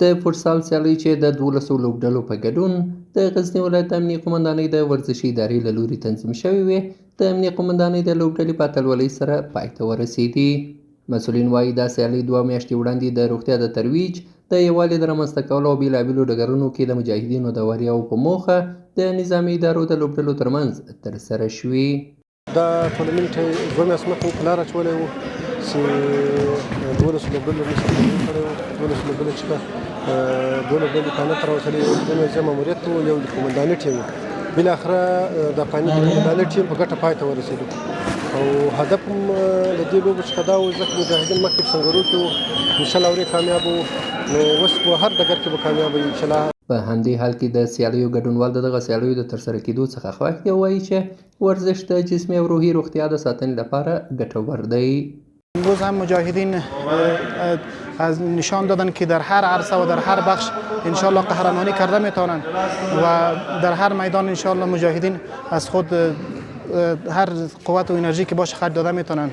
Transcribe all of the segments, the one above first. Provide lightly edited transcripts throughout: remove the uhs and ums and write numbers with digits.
د فوټسال سیالۍ چې د 12 لوبډلو په ګډون د غزني ولایت د امنیه قومندانۍ د ورزشي ادارې له لوري تنظیم شوې وې، د امنیه قومندانۍ د لوبډلې په اتلولۍ سره پای ته ورسېدې. مسؤلین وایي دا سیالۍ 2 میاشتې وړاندې د روغتیا د ترویج، د یووالي د رامنځته کولو او بېلابېلو ډګرونو کې د مجاهدینو د وریاو په موخه د نظامي ادارو د لوبډلو ترمنځ ترسره شوې. دا ټورنمنټ 2 میاشتې مخکې په لاره اچولی و چې 12 لوبډلو موږ کړی و. 12 لوبډلې چې 2 لوبډلې فاینل ته راوتلې وې، د مېزه ماموریت و، یو د قومنداني ټیم و. بالاخره د قومنداني ټیم په ګټه پای ته ورسېدو او هدف هم د دې لوبو څخه دا و ځکه مجاهدین مخکې په سنګرو کې وو، انشاءالله ورې کامیاب وو، نو اوس په هر ډګر کې به کامیاب وي انشاءالله. په همدې حال کې د سیالیو ګډونوال د دغه سیالیو د ترسره کېدو څخه خوښ دي او وایي چې ورزش د جسمي او روحي روغتیا د ساتنې لپاره ګټور دی. امروز هم مجاهدین از نشان دادن که در هر عرصه و در هر بخش انشالله قهرمانی کرده میتونن و در هر میدان انشالله مجاهدین از خود هر قوت و انرژی که باشه خرج داده میتونن.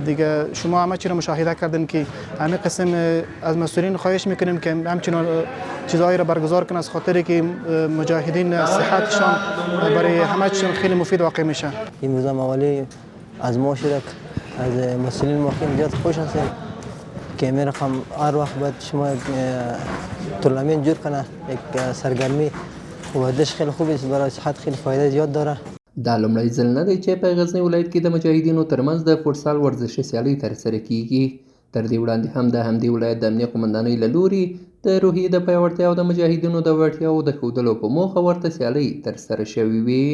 دیگه شما همه چی رو مشاهده کردین که همین قسم از مسئولین خواهش میکنیم که همچنان چیزهایی رو برگزار کنن از خاطری که مجاهدین صحتشان برای همه چیشون خیلی مفید واقع میشه. امروز موالی از ما شدک از مسئولین ما خیلی زیاد خوش هستیم که می رقم هر وقت باید شما تورنمنت جور کنه، یک سرگرمی ورزش خیلی خوبی است، برای صحت خیلی فایده زیاد داره. دا لومړی ځل نه دی چې په غزني ولایت کې د مجاهدینو ترمنځ د فوټسال ورزشي سیالۍ ترسره کیږي. تر دې وړاندې هم د همدې ولایت د امنیه قومندانۍ له لوري د روحیې د پیاوړتیا او د مجاهدینو د وړتیاوو د ښودلو په موخه ورته سیالۍ ترسره شوې وې.